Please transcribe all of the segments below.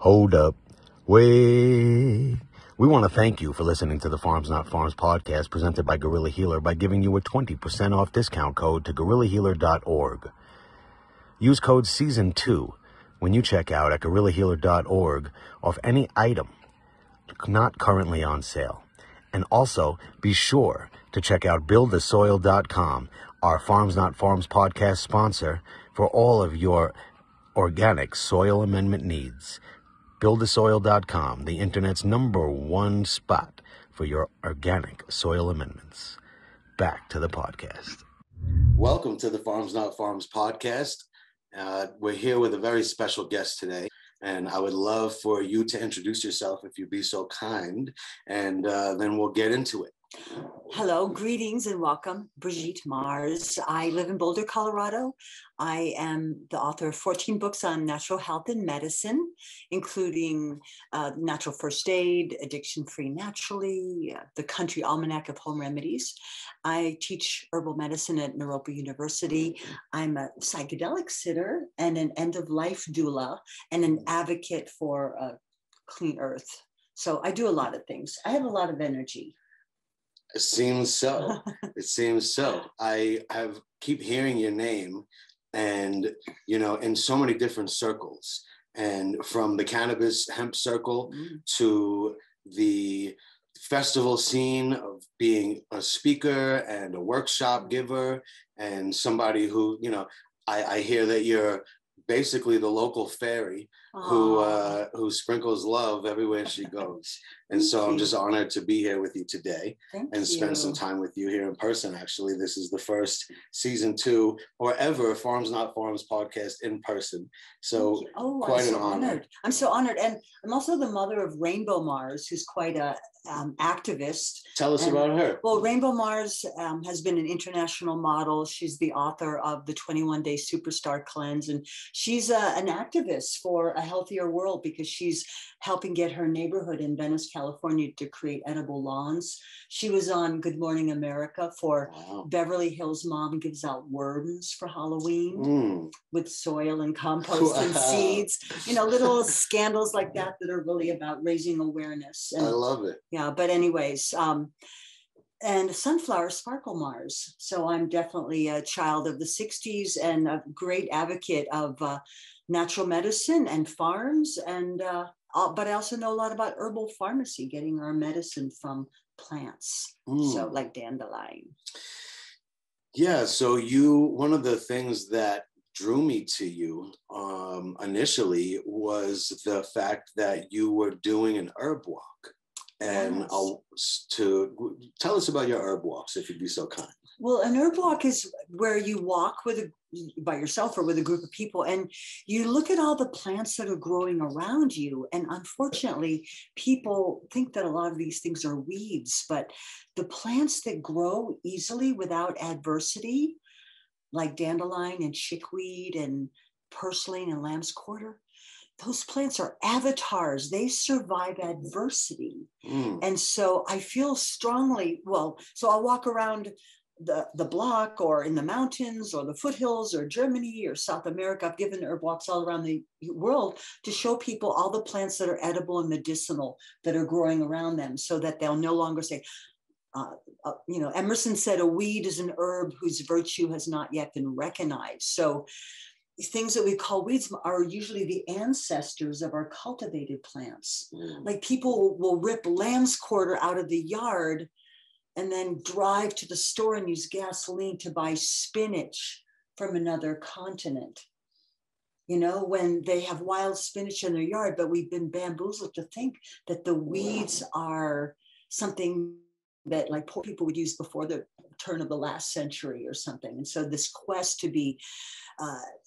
Hold up. Wait. We want to thank you for listening to the Farms Not Pharms podcast presented by GuerillaHealer by giving you a 20% off discount code to GuerillaHealer.org. Use code SEASON2 when you check out at GuerillaHealer.org off any item not currently on sale. And also be sure to check out BuildTheSoil.com, our Farms Not Pharms podcast sponsor, for all of your organic soil amendment needs. BuildTheSoil.com, the internet's #1 spot for your organic soil amendments. Back to the podcast. Welcome to the Farms Not Pharms podcast. We're here with a very special guest today, and I would love for you to introduce yourself if you'd be so kind, and then we'll get into it. Hello, greetings and welcome. Brigitte Mars. I live in Boulder, Colorado. I am the author of 14 books on natural health and medicine, including Natural First Aid, Addiction Free Naturally, the Country Almanac of Home Remedies. I teach herbal medicine at Naropa University. I'm a psychedelic sitter and an end-of-life doula and an advocate for a clean earth. So I do a lot of things. I have a lot of energy. It seems so. It seems so. I keep hearing your name, and in so many different circles, and from the cannabis hemp circle to the festival scene of being a speaker and a workshop giver, and somebody who I hear that you're basically the local fairy who sprinkles love everywhere she goes. And so I'm just honored to be here with you today and spend some time with you here in person. Actually, this is the first season 2 or ever Farms Not Pharms podcast in person. So quite an honor. I'm so honored. And I'm also the mother of Rainbow Mars, who's quite a activist. Tell us about her. Well, Rainbow Mars has been an international model. She's the author of the 21-Day Superstar Cleanse, and she's an activist for a healthier world because she's helping get her neighborhood in Venice, California to create edible lawns. She was on Good Morning America for Beverly Hills Mom Gives Out Worms for Halloween with soil and compost and seeds, little scandals like that are really about raising awareness. And, I love it. Yeah, but anyways, and Sunflower Sparkle Mars. So I'm definitely a child of the 60s and a great advocate of natural medicine and farms, and but I also know a lot about herbal pharmacy, getting our medicine from plants, so like dandelion. Yeah, so one of the things that drew me to you initially was the fact that you were doing an herb walk. And to tell us about your herb walks, if you'd be so kind. Well, an herb walk is where you walk by yourself or with a group of people, and you look at all the plants that are growing around you. And unfortunately, people think that a lot of these things are weeds, but the plants that grow easily without adversity, like dandelion and chickweed and purslane and lamb's quarter, those plants are avatars. They survive adversity. And so I feel strongly, so I'll walk around the block or in the mountains or the foothills or Germany or South America. I've given herb walks all around the world to show people all the plants that are edible and medicinal that are growing around them, so that they'll no longer say, Emerson said a weed is an herb whose virtue has not yet been recognized. So things that we call weeds are usually the ancestors of our cultivated plants. Like people will rip lamb's quarter out of the yard and then drive to the store and use gasoline to buy spinach from another continent. When they have wild spinach in their yard, but we've been bamboozled to think that the weeds are something that like poor people would use before the turn of the last century or something. And so this quest to be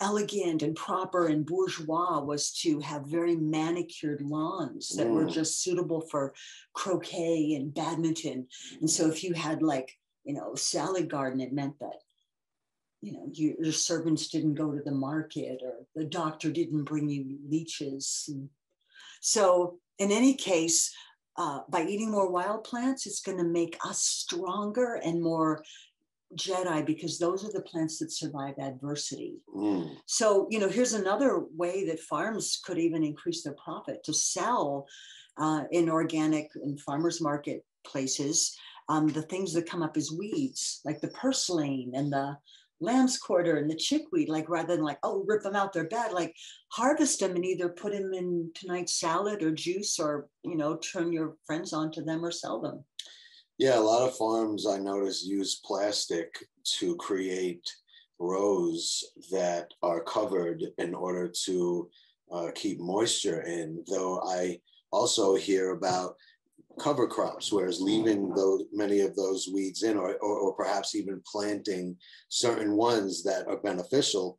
elegant and proper and bourgeois was to have very manicured lawns that were just suitable for croquet and badminton. And so if you had salad garden, it meant that your servants didn't go to the market or the doctor didn't bring you leeches. So in any case, by eating more wild plants, it's going to make us stronger and more Jedi because those are the plants that survive adversity. Mm. So, here's another way that farms could even increase their profit to sell in organic and farmers market places. The things that come up as weeds, like the purslane and the lamb's quarter and the chickweed, like rather than like, oh, rip them out, they're bad, like harvest them and either put them in tonight's salad or juice or, turn your friends onto them or sell them. Yeah, a lot of farms I notice use plastic to create rows that are covered in order to keep moisture in, though I also hear about cover crops, whereas leaving many of those weeds in or perhaps even planting certain ones that are beneficial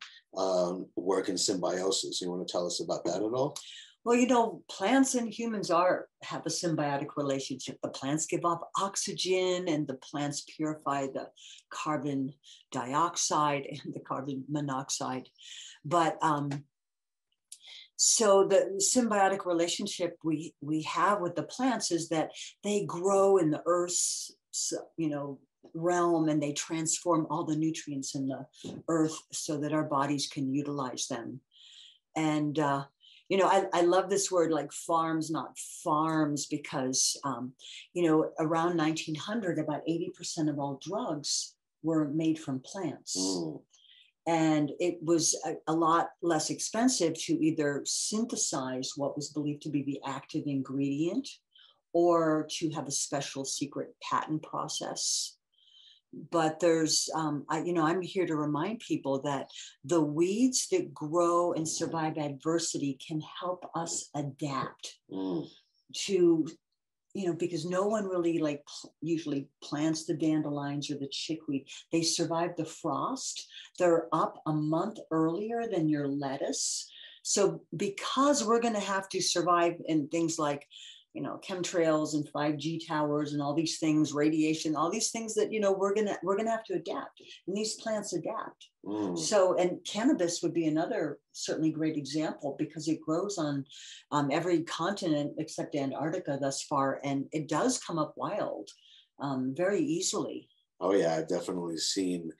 work in symbiosis. You want to tell us about that at all? Well, plants and humans have a symbiotic relationship. The plants give off oxygen and the plants purify the carbon dioxide and the carbon monoxide. But so the symbiotic relationship we have with the plants is that they grow in the earth's, realm, and they transform all the nutrients in the earth so that our bodies can utilize them. And I love this word, like farms, not farms, because, around 1900, about 80% of all drugs were made from plants. Mm. And it was a lot less expensive to either synthesize what was believed to be the active ingredient or to have a special secret patent process. But there's, I'm here to remind people that the weeds that grow and survive adversity can help us adapt to, because no one really usually plants the dandelions or the chickweed. They survive the frost. They're up a month earlier than your lettuce. So because we're going to have to survive in things like, chemtrails and 5G towers and all these things, radiation, all these things that, we're gonna have to adapt, and these plants adapt. So, and cannabis would be another certainly great example because it grows on every continent except Antarctica thus far, and it does come up wild very easily. Oh yeah, I've definitely seen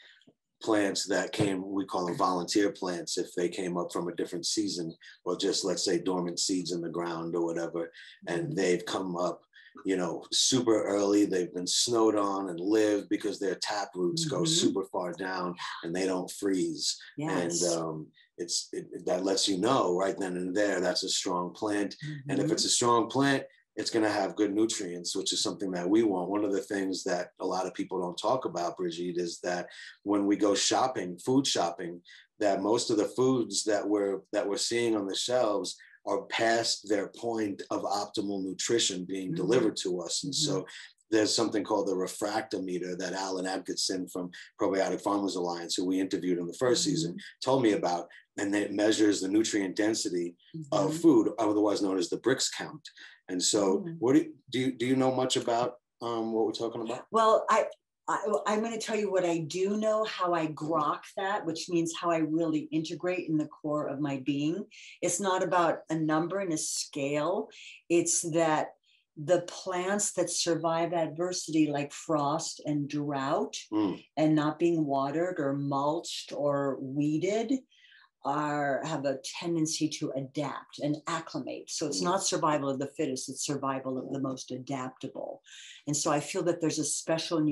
plants that we call them volunteer plants, if they came up from a different season or just, let's say, dormant seeds in the ground or whatever, and they've come up, super early. They've been snowed on and lived because their tap roots go super far down and they don't freeze. Yes. And that lets you know right then and there that's a strong plant. And if it's a strong plant, it's going to have good nutrients, which is something that we want. One of the things that a lot of people don't talk about, Brigitte, is that when we go shopping, food shopping, that most of the foods that we're seeing on the shelves are past their point of optimal nutrition being delivered to us. And so there's something called the refractometer that Alan Atkinson from Probiotic Farmers Alliance, who we interviewed in the first season, told me about. And it measures the nutrient density of food, otherwise known as the Brix count. And so what do you know much about what we're talking about? Well, I'm going to tell you what I do know, how I grok that, which means how I really integrate in the core of my being. It's not about a number and a scale. It's that the plants that survive adversity, like frost and drought and not being watered or mulched or weeded, have a tendency to adapt and acclimate. So it's not survival of the fittest, it's survival of the most adaptable. And so I feel that there's a special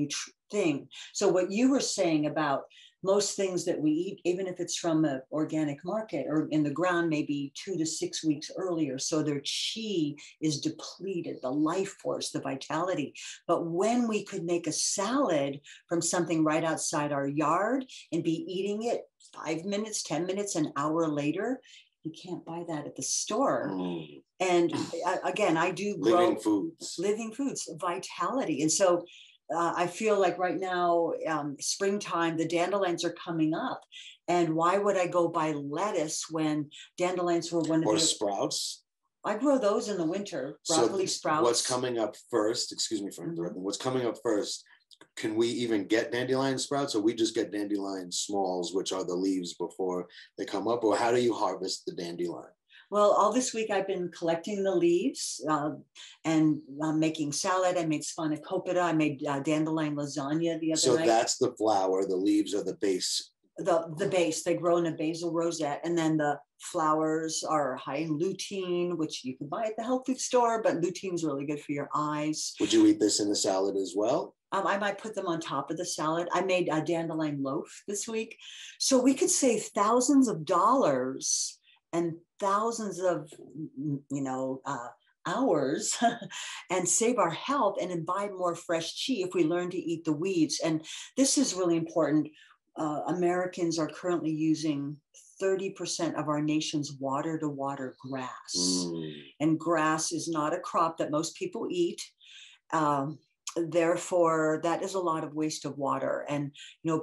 thing. So what you were saying about most things that we eat, even if it's from an organic market or in the ground, maybe 2 to 6 weeks earlier. So their chi is depleted, the life force, the vitality. But when we could make a salad from something right outside our yard and be eating it 5 minutes, 10 minutes, an hour later, you can't buy that at the store. And again, I do grow living foods, vitality. And so I feel like right now, springtime, the dandelions are coming up. And why would I go buy lettuce when dandelions were one of the sprouts? I grow those in the winter, broccoli sprouts. What's coming up first, excuse me for interrupting, what's coming up first, can we even get dandelion sprouts, or we just get dandelion smalls, which are the leaves before they come up? Or how do you harvest the dandelion? Well, all this week I've been collecting the leaves and making salad. I made spanakopita. I made dandelion lasagna the other night. So that's the flower. The leaves are the base. The base, they grow in a basil rosette, and then the flowers are high in lutein, which you can buy at the health food store, but lutein is really good for your eyes. Would you eat this in a salad as well? I might put them on top of the salad. I made a dandelion loaf this week. So we could save thousands of dollars and thousands of, hours and save our health and imbibe more fresh chi if we learn to eat the weeds. And this is really important. Americans are currently using 30% of our nation's water to water grass. And grass is not a crop that most people eat. Therefore, that is a lot of waste of water. And,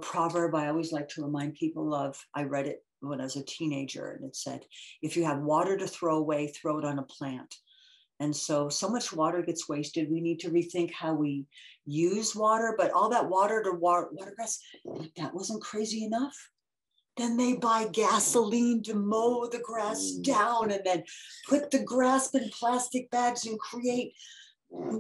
proverb I always like to remind people of, I read it when I was a teenager, and it said, if you have water to throw away, throw it on a plant. And so much water gets wasted. We need to rethink how we use water, but all that water to water grass, that wasn't crazy enough. Then they buy gasoline to mow the grass down and then put the grass in plastic bags and create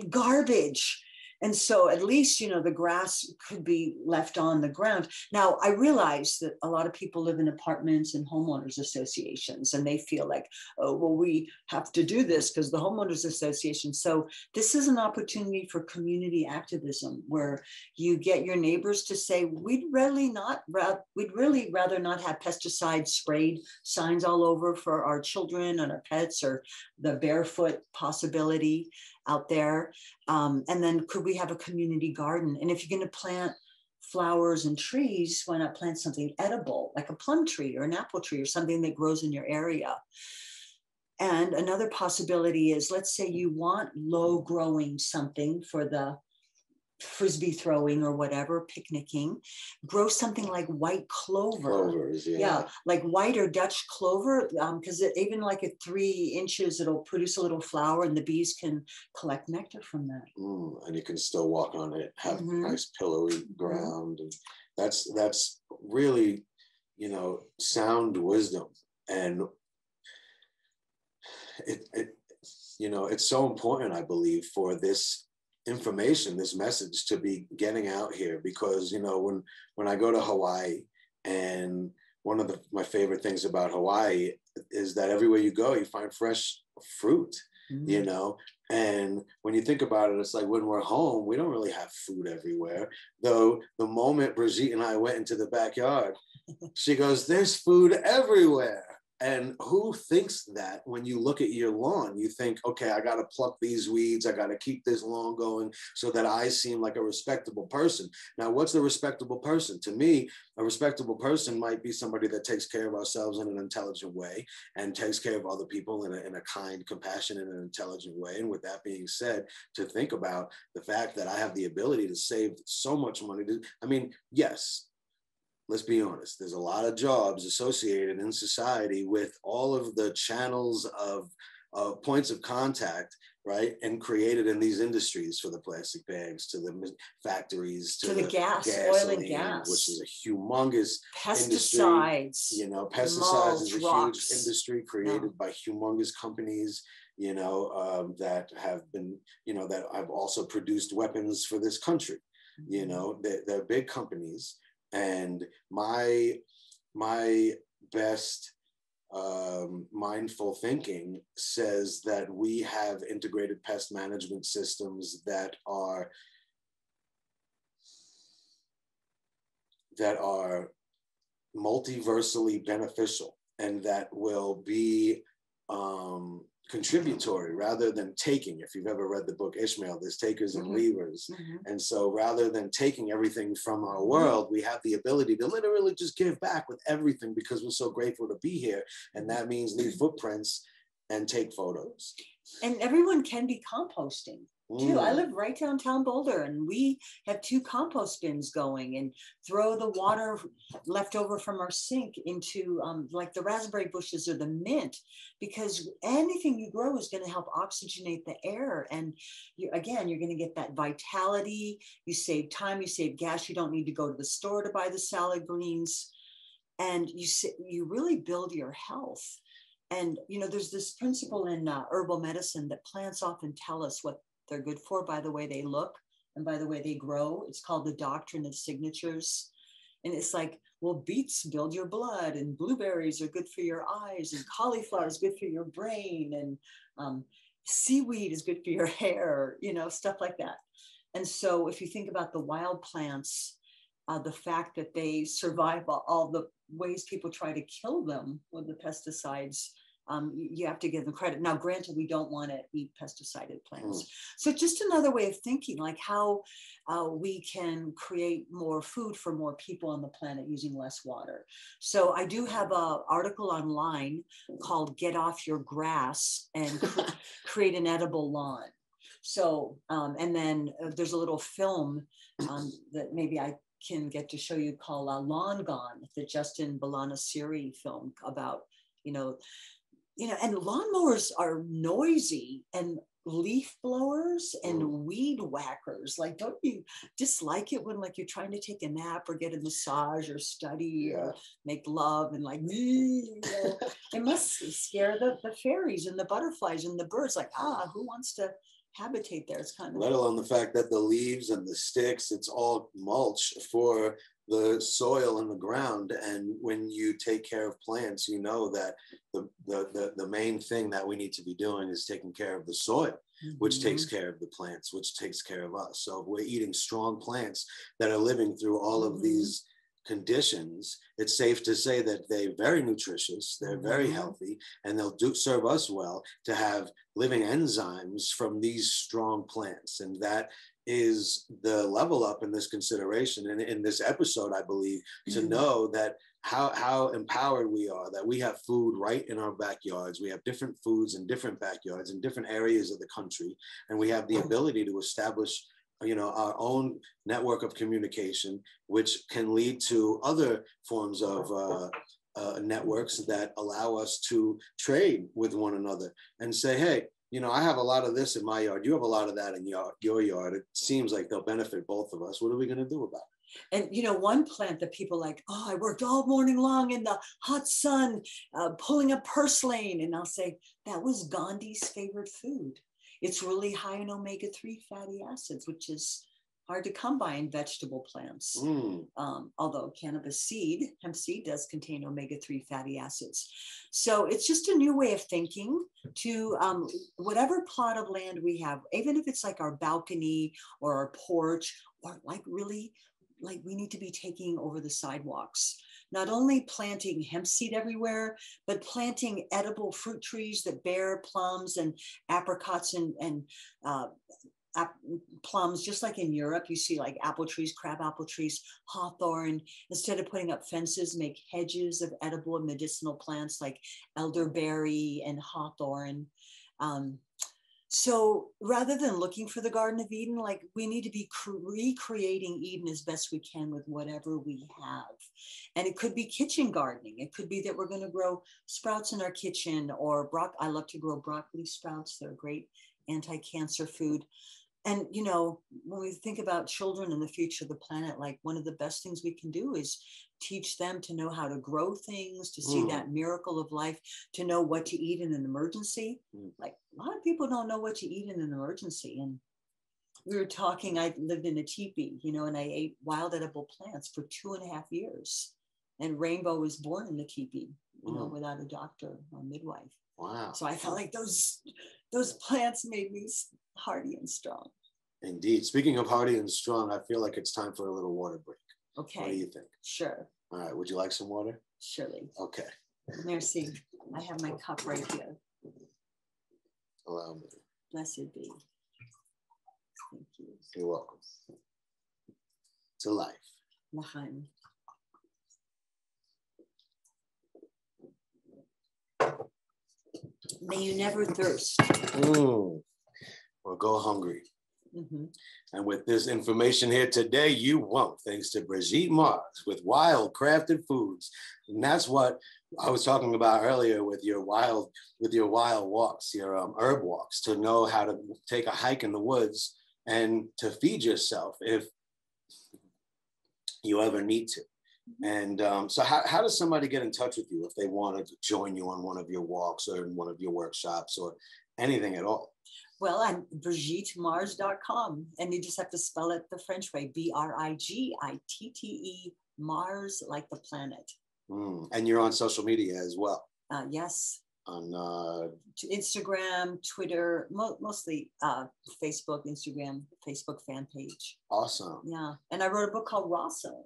garbage. And so at least, the grass could be left on the ground. Now, I realize that a lot of people live in apartments and homeowners associations, and they feel like, oh, well, we have to do this because the homeowners association. So this is an opportunity for community activism where you get your neighbors to say, we'd really rather not have pesticide sprayed signs all over for our children and our pets, or the barefoot possibility out there. And then could we have a community garden? And if you're going to plant flowers and trees, why not plant something edible, like a plum tree or an apple tree or something that grows in your area? And another possibility is, let's say you want low growing something for the frisbee throwing or whatever, picnicking, grow something like white clover. Clovers, yeah. Like white or Dutch clover, because even like at 3 inches, it'll produce a little flower and the bees can collect nectar from that. And you can still walk on it, have nice pillowy ground. And that's really, sound wisdom. And it's so important, I believe, for this information, this message to be getting out here, because when I go to Hawaii, and one of my favorite things about Hawaii is that everywhere you go, you find fresh fruit, and when you think about it, it's like when we're home, we don't really have food everywhere. Though the moment Brigitte and I went into the backyard, she goes, there's food everywhere. And who thinks that when you look at your lawn, you think, okay, I got to pluck these weeds. I got to keep this lawn going so that I seem like a respectable person. Now, what's a respectable person? To me, a respectable person might be somebody that takes care of ourselves in an intelligent way and takes care of other people in a kind, compassionate, and intelligent way. And with that being said, to think about the fact that I have the ability to save so much money. Yes. Let's be honest, there's a lot of jobs associated in society with all of the channels of points of contact, right? And created in these industries, for the plastic bags, to the factories, to the gas, oil and gas, which is a humongous pesticides. Industry. Pesticides is a huge industry created by humongous companies, that have been, that have also produced weapons for this country. They're big companies. And my best mindful thinking says that we have integrated pest management systems that are multiversally beneficial, and that will be contributory rather than taking. If you've ever read the book Ishmael, there's takers and leavers. And so rather than taking everything from our world, we have the ability to literally just give back with everything, because we're so grateful to be here. And that means leave footprints and take photos. And everyone can be composting too. I live right downtown Boulder, and we have 2 compost bins going, and throw the water left over from our sink into like the raspberry bushes or the mint, because anything you grow is going to help oxygenate the air. And you're going to get that vitality. You save time, you save gas. You don't need to go to the store to buy the salad greens, and you really build your health. And, you know, there's this principle in herbal medicine that plants often tell us what they're good for by the way they look and by the way they grow. It's called the doctrine of signatures. And it's like, well, beets build your blood, and blueberries are good for your eyes, and cauliflower is good for your brain, and seaweed is good for your hair, you know, stuff like that. And so if you think about the wild plants, the fact that they survive all the ways people try to kill them with the pesticides, you have to give them credit. Now, granted, we don't want to eat pesticided plants. So just another way of thinking, like how we can create more food for more people on the planet using less water. So I do have an article online called Get Off Your Grass and Create an Edible Lawn. So, and then there's a little film that maybe I can get to show you called Lawn Gone, the Justin Balansiri film about, you know, and lawnmowers are noisy, and leaf blowers and weed whackers. Like, don't you dislike it when like you're trying to take a nap or get a massage or study or make love and like, you know, it must scare the fairies and the butterflies and the birds. Like, who wants to habitate there? It's kind of, let alone the fact that the leaves and the sticks, it's all mulch for the soil and the ground. And when you take care of plants, you know that the main thing that we need to be doing is taking care of the soil, which takes care of the plants, which takes care of us. So if we're eating strong plants that are living through all of these conditions, it's safe to say that they're very nutritious, they're very healthy, and they'll serve us well to have living enzymes from these strong plants. And that is the level up in this consideration and in this episode, I believe, to know that how empowered we are, that we have food right in our backyards. We have different foods in different backyards in different areas of the country, and we have the ability to establish, you know, our own network of communication, which can lead to other forms of networks that allow us to trade with one another and say, hey, you know, I have a lot of this in my yard. You have a lot of that in your yard. It seems like they'll benefit both of us. What are we going to do about it? And, you know, one plant that people like, I worked all morning long in the hot sun, pulling up purslane. And I'll say, that was Gandhi's favorite food. It's really high in omega-3 fatty acids, which is hard to come by in vegetable plants. Although hemp seed does contain omega-3 fatty acids. So it's just a new way of thinking to whatever plot of land we have, even if it's like our balcony or our porch, or like really, like we need to be taking over the sidewalks. Not only planting hemp seed everywhere, but planting edible fruit trees that bear plums and apricots and plums, just like in Europe, you see like apple trees, crab apple trees, hawthorn. Instead of putting up fences, make hedges of edible and medicinal plants like elderberry and hawthorn. So rather than looking for the Garden of Eden, like we need to be recreating Eden as best we can with whatever we have. And it could be kitchen gardening. It could be that we're going to grow sprouts in our kitchen, or I love to grow broccoli sprouts. They're a great anti-cancer food. And, you know, when we think about children and the future of the planet, like one of the best things we can do is teach them to know how to grow things, to see that miracle of life, to know what to eat in an emergency. Like a lot of people don't know what to eat in an emergency. And we were talking, I lived in a teepee, you know, and I ate wild edible plants for 2.5 years. And Rainbow was born in the teepee, you know, without a doctor or midwife. Wow. So I felt like those plants made me hardy and strong. Indeed. Speaking of hardy and strong, I feel like it's time for a little water break. Okay. What do you think? Sure. All right. Would you like some water? Surely. Okay. Merci. I have my cup right here. Allow me. Blessed be. Thank you. You're welcome. To life. L'chaim. May you never thirst. Or go hungry. And with this information here today, you won't, thanks to Brigitte Mars with Wild Crafted Foods. And that's what I was talking about earlier with your wild walks, your herb walks, to know how to take a hike in the woods and to feed yourself if you ever need to. And so how does somebody get in touch with you if they want to join you on one of your walks or in one of your workshops or anything at all? Well, I'm BrigitteMars.com, and you just have to spell it the French way, Brigitte, Mars, like the planet. And you're on social media as well? Yes. On Instagram, Twitter, mostly Facebook, Instagram, Facebook fan page. Awesome. Yeah. And I wrote a book called Rawsome.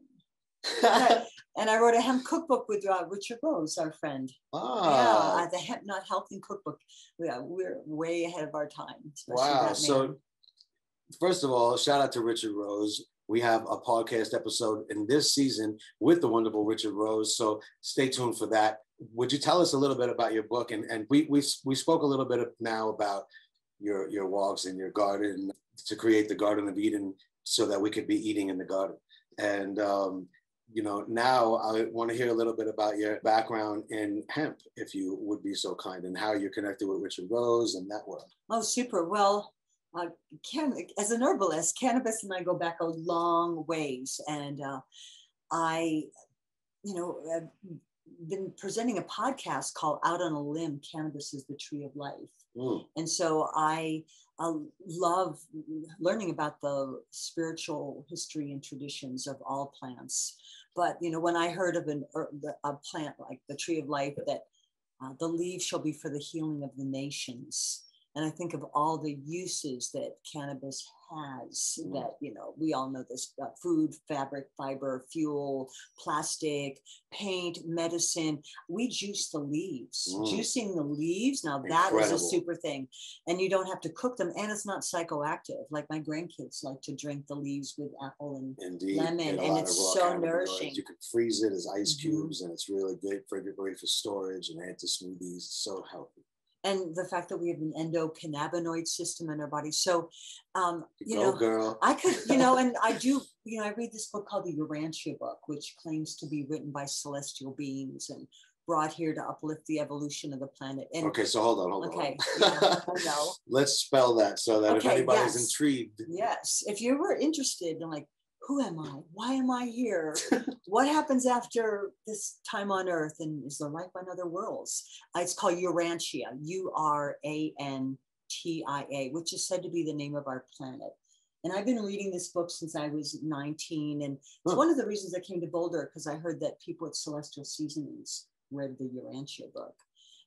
And I wrote a hemp cookbook with Richard Rose, our friend. Yeah, the Hemp Not Healthy cookbook. We're way ahead of our time. Wow. So first of all, shout out to Richard Rose. We have a podcast episode in this season with the wonderful Richard Rose. So stay tuned for that. Would you tell us a little bit about your book? And we spoke a little bit now about your walks in your garden to create the Garden of Eden so that we could be eating in the garden. And now I want to hear a little bit about your background in hemp, if you would be so kind, and how you're connected with Richard Rose and that world. Oh, super. Well, as an herbalist, cannabis and I go back a long ways. And I've been presenting a podcast called Out on a Limb, Cannabis is the Tree of Life. And so I love learning about the spiritual history and traditions of all plants. But, when I heard of a plant like the Tree of Life, that the leaves shall be for the healing of the nations. And I think of all the uses that cannabis has that, we all know this, food, fabric, fiber, fuel, plastic, paint, medicine. We juice the leaves. Juicing the leaves, now that is a super thing. And you don't have to cook them, and it's not psychoactive. Like my grandkids like to drink the leaves with apple and lemon, and it's so nourishing. You can freeze it as ice cubes, and it's really great for storage and add to smoothies. It's so healthy. And the fact that we have an endocannabinoid system in our body. So, girl. I could, and I do, I read this book called the Urantia book, which claims to be written by celestial beings and brought here to uplift the evolution of the planet. And, okay, so hold on. Okay, yeah, I know. Let's spell that so that if anybody's intrigued. Yes, if you were interested in who am I? Why am I here? What happens after this time on Earth? And is there life on other worlds? It's called Urantia, Urantia, which is said to be the name of our planet. And I've been reading this book since I was 19. And it's one of the reasons I came to Boulder, because I heard that people at Celestial Seasonings read the Urantia book.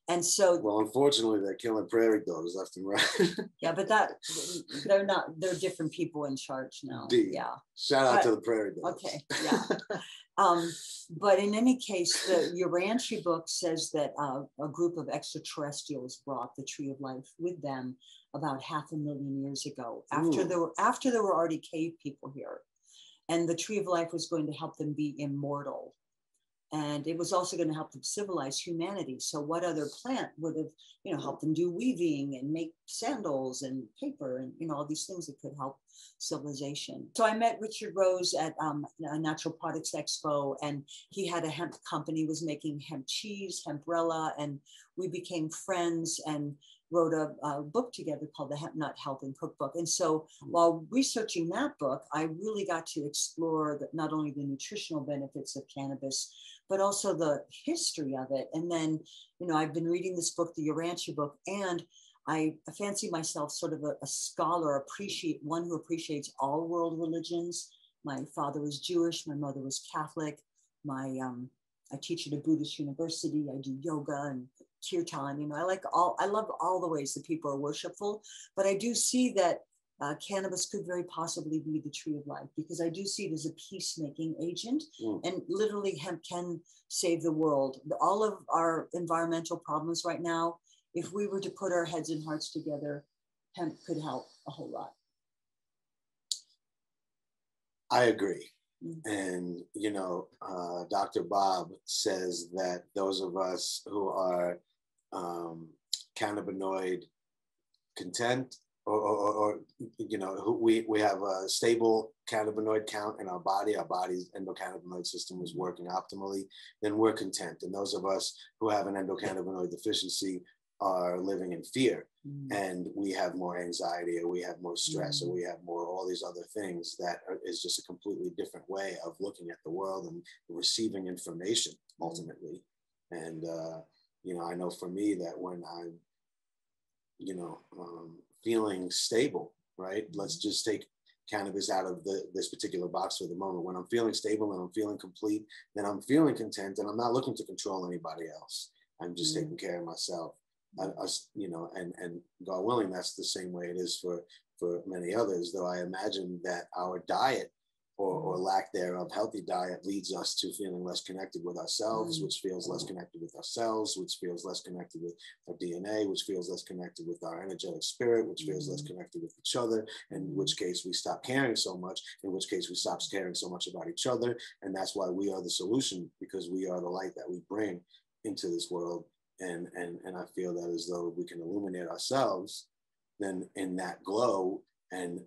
And so, well, unfortunately, they're killing prairie dogs left and right. Yeah, but they're different people in charge now. Yeah. Shout out to the prairie dogs. Okay. Yeah. But in any case, the Urantia book says that a group of extraterrestrials brought the Tree of Life with them about 500,000 years ago, after there were already cave people here. And the Tree of Life was going to help them be immortal. And it was also going to help them civilize humanity. So what other plant would have, helped them do weaving and make sandals and paper and, all these things that could help civilization. So I met Richard Rose at a Natural Products Expo, and he had a hemp company, was making hemp cheese, hemprella, and we became friends and wrote a book together called the Hemp Not Health and Cookbook. And so while researching that book, I really got to explore not only the nutritional benefits of cannabis, but also the history of it. And then, I've been reading this book, the Urantia book, and I fancy myself sort of a scholar, one who appreciates all world religions. My father was Jewish, my mother was Catholic. I teach at a Buddhist university. I do yoga and kirtan. I love all the ways that people are worshipful, but I do see that cannabis could very possibly be the Tree of Life, because I do see it as a peacemaking agent, and literally hemp can save the world. All of our environmental problems right now, if we were to put our heads and hearts together, hemp could help a whole lot. I agree. And, Dr. Bob says that those of us who are cannabinoid content, or we have a stable cannabinoid count in our body's endocannabinoid system is working optimally, then we're content. And those of us who have an endocannabinoid deficiency are living in fear, and we have more anxiety, or we have more stress, or we have more all these other things that is just a completely different way of looking at the world and receiving information ultimately. And you know, I know for me that when I'm, you know, feeling stable, right? Let's just take cannabis out of this particular box for the moment. When I'm feeling stable and I'm feeling complete, then I'm feeling content, and I'm not looking to control anybody else. I'm just taking care of myself. You know, and God willing, that's the same way it is for many others. Though I imagine that our diet or lack thereof, healthy diet, leads us to feeling less connected with ourselves, which feels less connected with ourselves, which feels less connected with our DNA, which feels less connected with our energetic spirit, which feels less connected with each other, in which case we stop caring so much, in which case we stop caring so much about each other. And that's why we are the solution, because we are the light that we bring into this world. And I feel that as though we can illuminate ourselves, then in that glow, and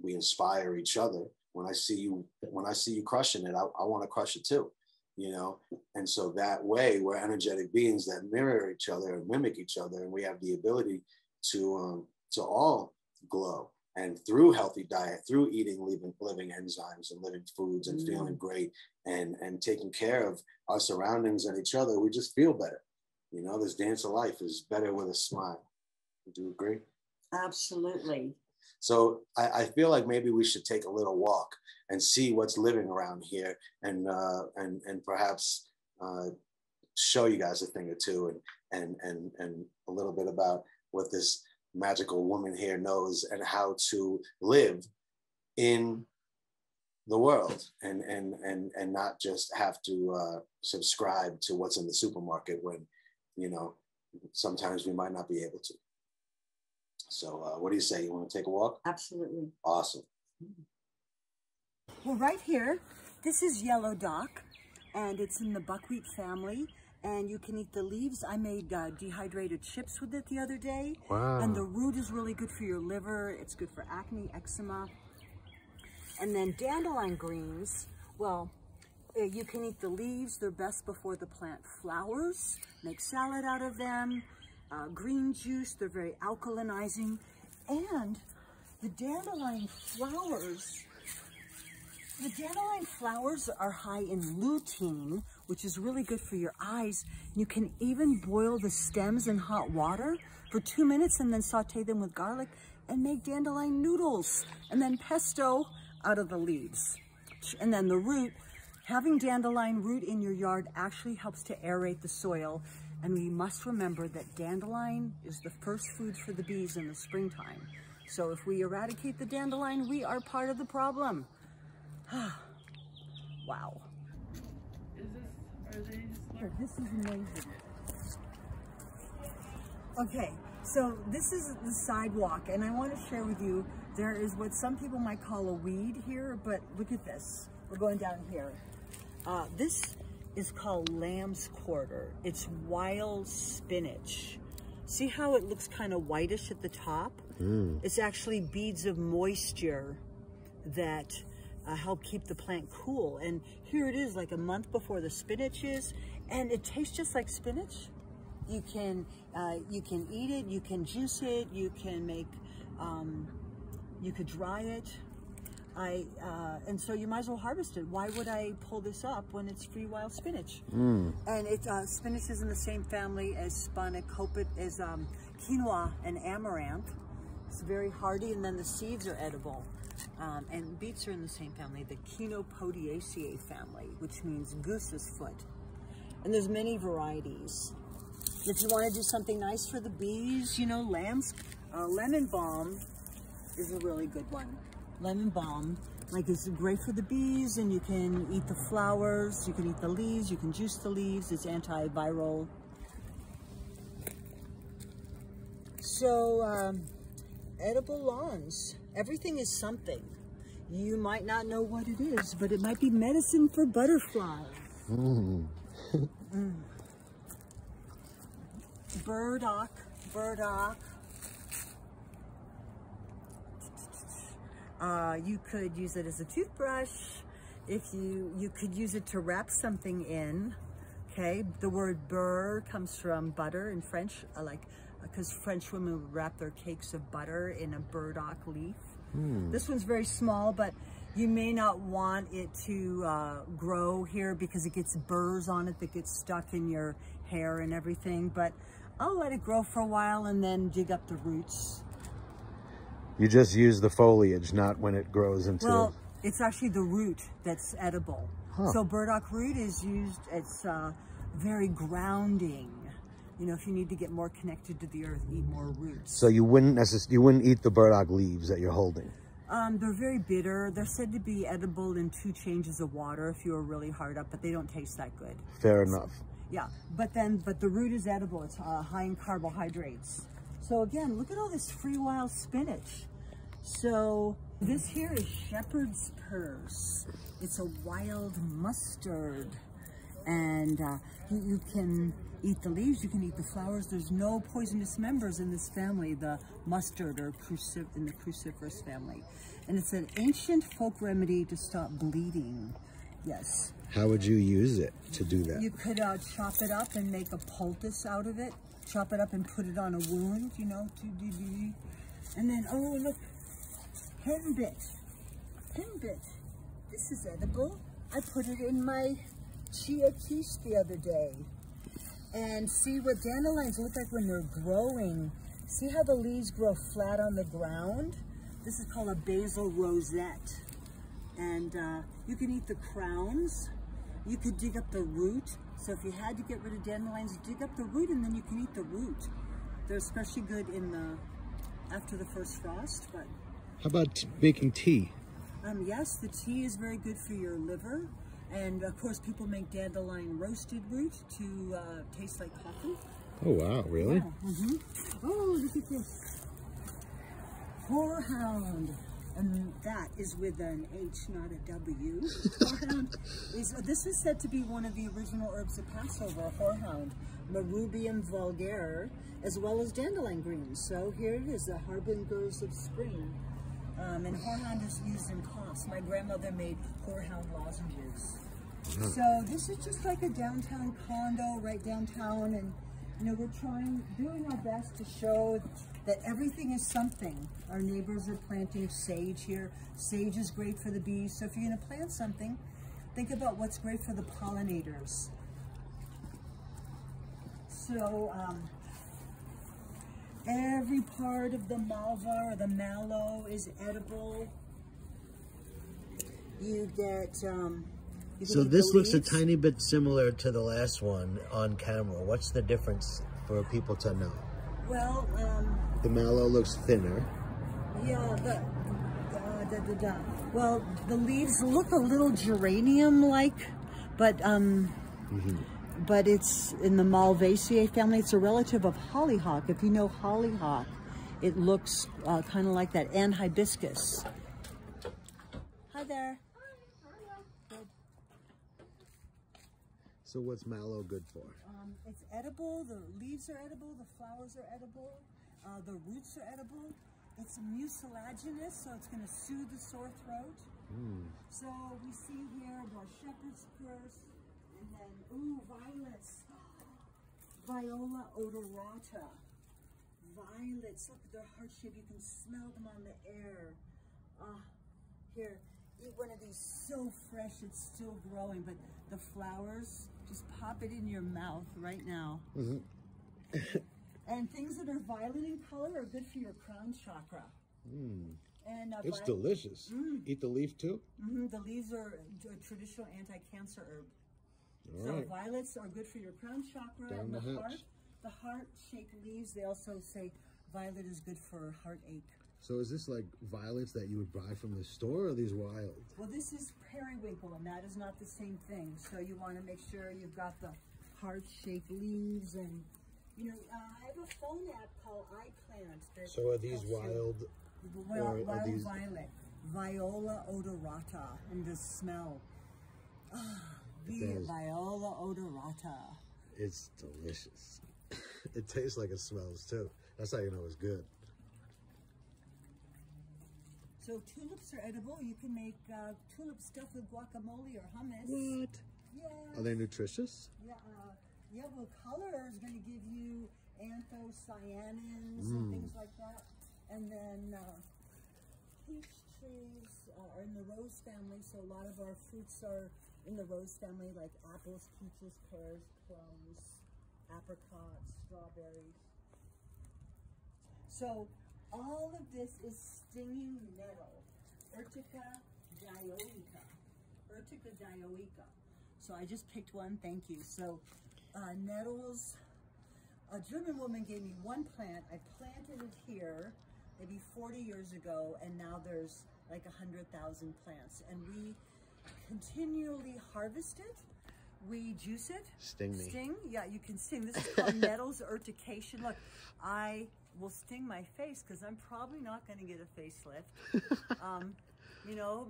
we inspire each other. When I see you crushing it, I want to crush it too, you know? And so that way we're energetic beings that mirror each other and mimic each other. And we have the ability to all glow. And through healthy diet, through eating living enzymes and living foods and feeling great and taking care of our surroundings and each other, we just feel better. You know, this dance of life is better with a smile. Do you agree? Absolutely. So I feel like maybe we should take a little walk and see what's living around here, and perhaps show you guys a thing or two, and a little bit about what this magical woman here knows and how to live in the world, and not just have to subscribe to what's in the supermarket when, you know, sometimes we might not be able to. So what do you say? You want to take a walk? Absolutely. Awesome. Well, right here, this is yellow dock, and it's in the buckwheat family, and you can eat the leaves. I made dehydrated chips with it the other day. Wow. And the root is really good for your liver. It's good for acne, eczema. And then dandelion greens, well, you can eat the leaves. They're best before the plant flowers. Make salad out of them. Green juice, they're very alkalinizing. And the dandelion flowers are high in lutein, which is really good for your eyes. You can even boil the stems in hot water for 2 minutes and then saute them with garlic and make dandelion noodles, and then pesto out of the leaves. And then the root, having dandelion root in your yard actually helps to aerate the soil. And we must remember that dandelion is the first food for the bees in the springtime. So if we eradicate the dandelion, we are part of the problem. Wow. This is amazing. Okay, so this is the sidewalk, and I want to share with you, there is what some people might call a weed here, but look at this. We're going down here. This is called lamb's quarter. It's wild spinach. See how it looks kind of whitish at the top? It's actually beads of moisture that help keep the plant cool. And here it is, like a month before the spinach is, and it tastes just like spinach. You can eat it, you can juice it, you can make, you could dry it. And so you might as well harvest it. Why would I pull this up when it's free wild spinach? And spinach is in the same family as spanakopit, as quinoa and amaranth. It's very hardy, and then the seeds are edible. And beets are in the same family, the Chenopodiaceae family, which means goose's foot. And there's many varieties. If you want to do something nice for the bees, you know, lemon balm is a really good one. Lemon balm, like, it's great for the bees, and you can eat the flowers, you can eat the leaves, you can juice the leaves. It's antiviral. So, edible lawns. Everything is something. You might not know what it is, but it might be medicine for butterflies. Burdock. You could use it as a toothbrush. If you could use it to wrap something in. Okay, the word beurre comes from butter in French, like because French women would wrap their cakes of butter in a burdock leaf. This one's very small, but you may not want it to grow here because it gets burrs on it that get stuck in your hair and everything. But I'll let it grow for a while and then dig up the roots. You just use the foliage, not when it grows into... Well, it's actually the root that's edible. So burdock root is used, it's very grounding. You know, if you need to get more connected to the earth, eat more roots. So you wouldn't eat the burdock leaves that you're holding? They're very bitter. They're said to be edible in 2 changes of water if you are really hard up, but they don't taste that good. Fair enough. Yeah, but the root is edible. It's high in carbohydrates. So again, look at all this free wild spinach. So this here is shepherd's purse. It's a wild mustard. And you can eat the leaves, you can eat the flowers. There's no poisonous members in this family, the mustard or in the cruciferous family. And it's an ancient folk remedy to stop bleeding. Yes. How would you use it to do that? You could chop it up and make a poultice out of it. Chop it up and put it on a wound, you know, and then, oh, look, henbit. Henbit. This is edible. I put it in my chia quiche the other day. And see what dandelions look like when they're growing. See how the leaves grow flat on the ground? This is called a basil rosette. And you can eat the crowns. You could dig up the root. So if you had to get rid of dandelions, dig up the root and then you can eat the root. They're especially good in after the first frost. But how about making tea? Yes, the tea is very good for your liver. And of course, people make dandelion roasted root to taste like coffee. Oh wow, really? Yeah. Oh, look at this. Horehound. And that is with an H, not a W. Horehound this is said to be one of the original herbs of Passover, horehound, Marubium vulgare, as well as dandelion greens. So here it is, the harbingers of spring. And horehound is used in coughs. My grandmother made horehound lozenges. So this is just like a downtown condo, right downtown, and you know, we're doing our best to show that everything is something. Our neighbors are planting sage here. Sage is great for the bees. So if you're gonna plant something, think about what's great for the pollinators. So every part of the malva or the mallow is edible. You get so this looks a tiny bit similar to the last one on camera. What's the difference for people to know? Well, the mallow looks thinner. Yeah, well, the leaves look a little geranium-like, but but it's in the Malvaceae family. It's a relative of hollyhock. If you know hollyhock, it looks kind of like that, and hibiscus. Hi there. Good. So what's mallow good for? It's edible. The leaves are edible. The flowers are edible. The roots are edible. It's mucilaginous, so it's going to soothe the sore throat. So we see here about shepherd's purse, and then, ooh, violets. Viola odorata. Violets, look at their heart shape. You can smell them on the air. Here, eat one of these, so fresh, it's still growing, but the flowers, just pop it in your mouth right now. And things that are violet in color are good for your crown chakra. And it's delicious. Eat the leaf too? The leaves are a traditional anti-cancer herb. All so right. Violets are good for your crown chakra and the heart. The heart-shaped leaves, they also say violet is good for heartache. So is this like violets that you would buy from the store, or are these wild? Well, this is periwinkle, and that is not the same thing. So you want to make sure you've got the heart-shaped leaves, and you know, I have a phone app called iPlant. So are these wild? Wild violet, Viola odorata, and the smell. Viola odorata. It's delicious. It tastes like it smells too. That's how you know it's good. So tulips are edible. You can make tulip stuffed with guacamole or hummus. What? Yeah. Are they nutritious? Yeah. Yeah. Well, color is going to give you anthocyanins and things like that. And then peach trees are in the rose family, so a lot of our fruits are in the rose family, like apples, peaches, pears, plums, apricots, strawberries. So all of this is stinging nettle, Urtica dioica. Urtica dioica. So I just picked one, thank you. So nettles, a German woman gave me one plant. I planted it here maybe 40 years ago, and now there's like 100,000 plants. And we continually harvest it. We juice it. Sting me. Sting, yeah, you can sting. This is called nettles urtication. Look, I will sting my face because I'm probably not going to get a facelift. You know,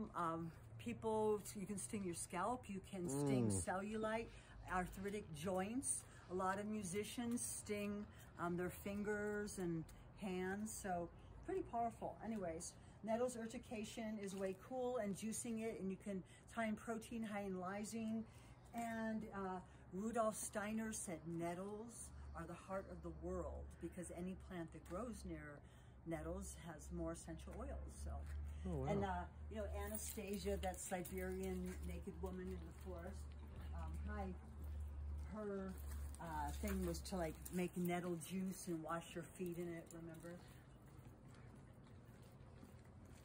people, you can sting your scalp, you can sting cellulite, arthritic joints. A lot of musicians sting their fingers and hands, so pretty powerful. Anyways, nettles urtication is way cool, and juicing it, and you can high in protein, high in lysine. And Rudolf Steiner said nettles are the heart of the world because any plant that grows near nettles has more essential oils. So, and you know, Anastasia, that Siberian naked woman in the forest, her thing was to like make nettle juice and wash your feet in it, remember?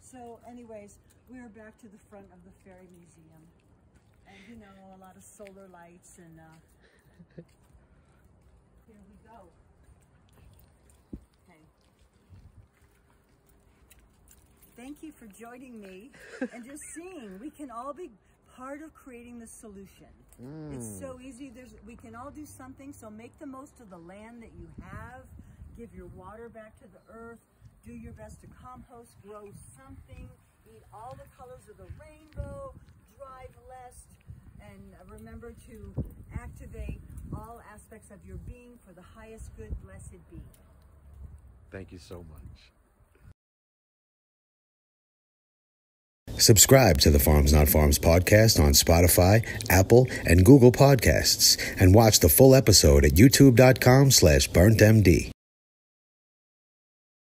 So anyways, we are back to the front of the Fairy Museum. And you know, a lot of solar lights, and here we go. Okay. Thank you for joining me and just seeing we can all be part of creating the solution. It's so easy. We can all do something, so make the most of the land that you have. Give your water back to the earth. Do your best to compost, grow something, eat all the colors of the rainbow, drive less, and remember to activate all aspects of your being for the highest good, blessed being. Thank you so much. Subscribe to the Farms Not Farms podcast on Spotify, Apple, and Google Podcasts, and watch the full episode at youtube.com/burntmd.